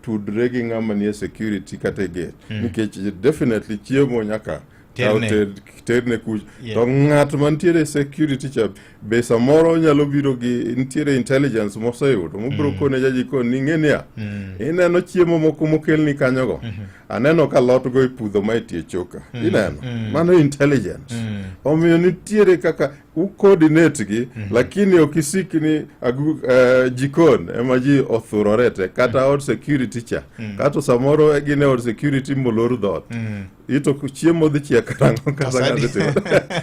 tudre gi ng'ama nie security kata gate nikech definitely chiemo nyaka terne kuch to ng'at mantiere security cha be samoro nyalo biro gi ntiere intelligence moseyudo mobiro kone jajikon ni ng'enia ineno chiemo moko mokelni kanyogo aneno ka lot go ipudho ma itie choka ineno mano intelligence omiyo nitiere kaka coordinate gi lakini okisik ni jikon ema ji othurorete kata od security cha kata samoro gine od security molor dhot ito chiemo dhi chia karango kata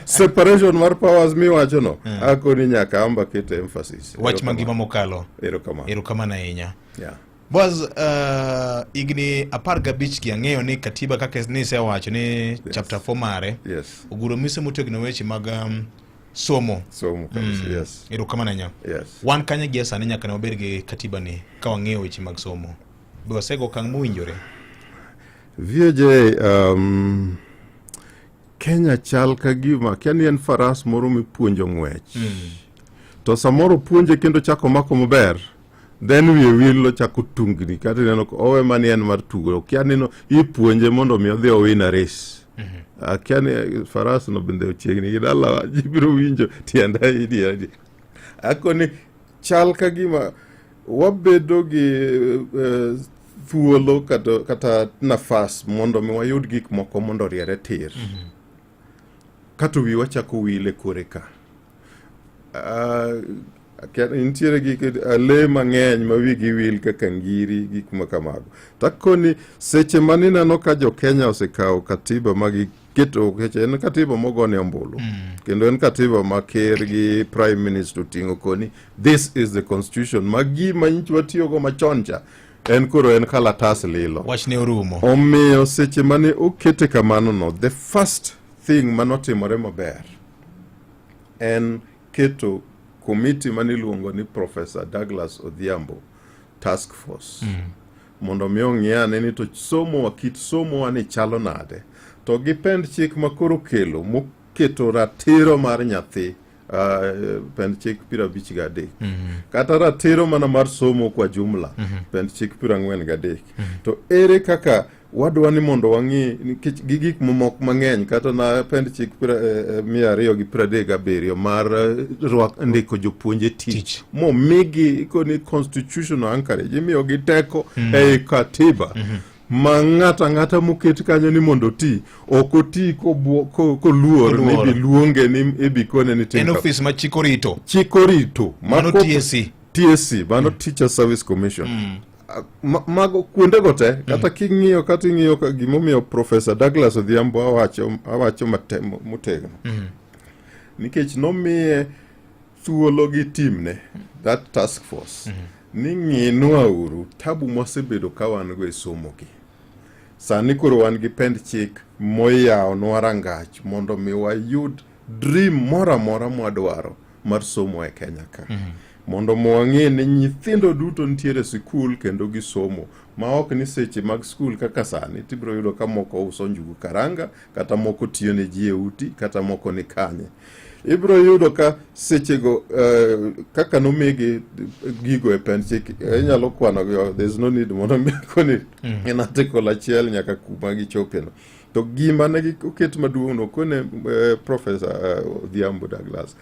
separation mar powers miwacho no akoni nyaka amba kete emphasis wach mangima mokalo erokamano ahinya Boaz, igni 15 ki ang'eyo ni katiba kaka nisewacho ni chapter 4 mare oguro mise motegno weche mag somo yes erokamano ahinya wan kanya gi sani nyaka ne wabed gi katiba ni ka wang'eyo weche mag somo be wasego kang' mowinjore VJ Kenya chal ka gima kiani en faras moro mipuonjo ng'wech to samoro puonje kendo chako mako maber then we will chako tungni kata neno owe mani en mar tugo kiani no ipuonje mondo mi odhi owin race kiani faras no bende ochiegni gidala jibiro winjo tienda idi akoni chal ka gima wabedo gi thuolo kata nafas mondo mi wayud gik moko mondo riere tir kata wi wachako wile koreka intiere gik le mang'eny ma wigi wil kaka ngiri gik makamago takoni seche manineno ka jo Kenya osekawo katiba magi keto keche en katiba mogone ombulu kendo en katiba ma ker gi prime minister tingo koni this is the constitution magi manyichwa tiyo go machoncha en koro en kalatas lilo wachne orumo omiyo seche mane okete kamano no the first thing manotimore maber en keto committee maniluongo ni Professor Douglas Odhiambo task force mondo mi ong'iyane ni to somo wakit somo wani chalo nade to gipend chik makoro kelo moketo ratiro mar nyathi pend chik 53 kata ratiro mana mar somo kwa jumla pend chik 43 to ere kaka wadwa ni mondo wang'i gigik momok mang'eny kata na pend chik 237 mar ndiko jopuonje tich momigi koni constitutional anchorage imiyo gi teko ei katiba ma ng'ata moket kanyo ni mondo ti okoti koluor ni biluonge ni ibikone ni en office ma chikorito mano TSC mano Teacher Service Commission mago kuonde gote kata king'iyo gimomiyo Professor Douglas Odhiambo awacho matemo motegno nikech nomiye thuolo gi timne that task force ni ng'inwa uru tabu mosebedo ka wan go e somo gi sani koro wan gi pend chik moyawo nwarangach mondo mi wayud dream mora mwadwaro mar somo e Kenya ka mondo mwang'e ni nyithindo duto ntiere sikul kendo gi somo ma ok ni seche mag skul kaka sani tibiro yudo ka moko uso njugu karanga kata moko tiyo ne ji e uti kata moko ni kanye ibiro yudo ka sechego kaka nomigi gigo e pend chik inyalo kwano gi there's no need mondo koni in article achiel nyaka kuma gichopeno to gima ne oket maduong' no kone Professor Odhiambo Douglas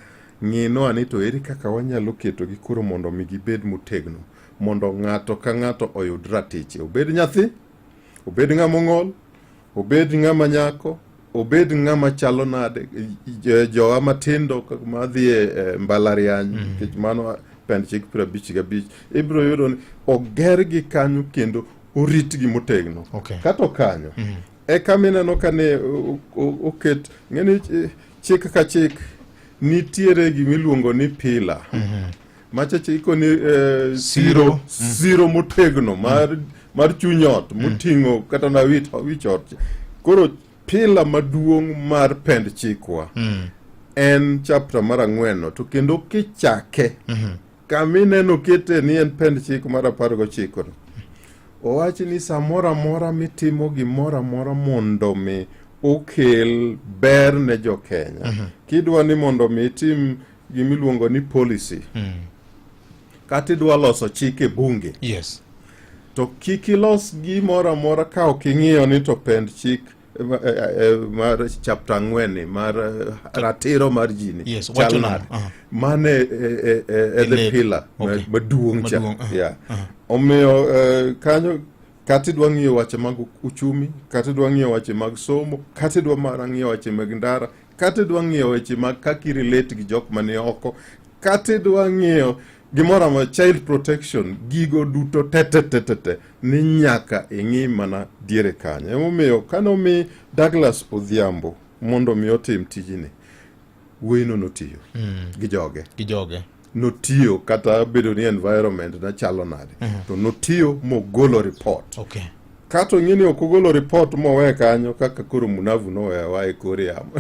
ng'ino ani to eri kaka wanyalo keto gi koro mondo mi gibed motegno mondo ng'ato ka ng'ato oyud ratiche obed nyathi obed ng'ama ng'ol obed ng'ama nyako obed ng'ama chalo nade jowa matindo madhi e mbalariany nikech mano pend chik 55 ibiro yudo ni oger gi kanyo kendo orit gi motegno kata kanyo e kamineno kane oket ng'eni chik ka chik nitiere gimiluongo ni pila machache iko ni zero motegno mar chunyot moting'o kata na wichot koro pila maduong' mar pend chikwa en chapter mar 4 to kendo kichake kamineno kete ni en pend chik mar 19 owachi ni samora mora mitimo gimora mora mondo mi okel ber ne jo Kenya kidwa ni mondo mi tim gimiluongo ni policy kati dwa loso chike bunge to kik ilos gimoro amora ka ok ing'iyo ni to pend chik mar chapter 4 mar ratiro mar ji ni. Yes, wacho nade? Mane the pillar maduong' cha. Omiyo kanyo kati dwa ng'iyo wache mag uchumi, kati dwa ng'iyo wache mag somo, kati dwa ng'iyo wache mag ndara, kati dwa ng'iyo wache mag kaka relate gi jok mane oko, kati dwa ng'iyo gimoro ma child protection, gigo duto tete ni nyaka ing'i mana diere kanyo. Emomiyo kanomi Douglas Odhiambo mondo mi otim tijini, wino notiyo gi joge notiyo kata bedo ni environment na chalo nade to notiyo mogolo report. Kato ng'ini okogolo report mowe kanyo kaka koro Munavu nowewa e kore yamo.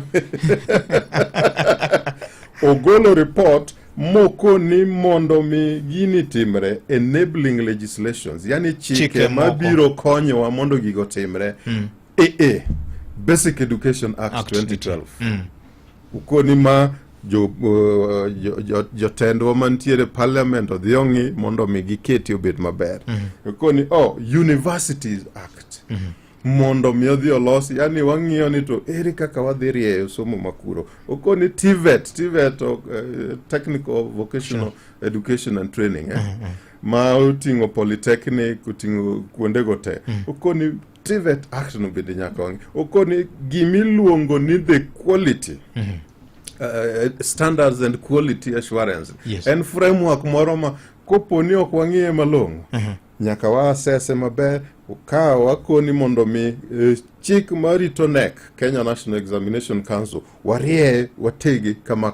Ogolo report moko ni mondo mi gini timre enabling legislations, yani chike mabiro konyowa mondo gigo timre. Basic Education Act 2012. Ukoni ma jotendwa mantiere parliament odhi ong'i mondo mi giketi obed maber. Ukoni Universities Act mondo mi odhi olosi, yani wang'iyo ni to ere kaka wadhi rieyo somo makuro. Ukoni TVET Technical Vocational Education and Training ma uting'o polytechnic, uting'o kuonde gote. Ukoni TVET Act no bende nyaka ong'i. Ukoni gimiluongo ni the quality standards and quality assurance. En framework moro ma koponi ok wang'iye malong'o nyaka wa assess maber, ukawa wakoni mondo mi chik marito NEC, Kenya National Examination Council, warie wategi kama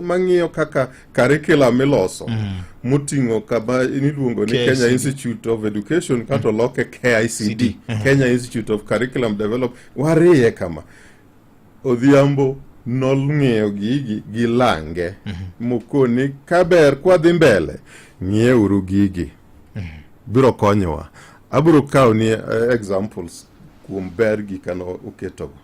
mang'iyo kaka curriculum miloso muting'o kama iniluongo ni Kenya Institute of Education kato loke KICD, Kenya Institute of Curriculum Development, warie kama. Odhiambo nolng'eyo gigi gilange mokoni kaber kwa dhi mbele ng'ieuru gigi biro konyowa. Abiro kawo ni examples kuom ber gi kano oketogo.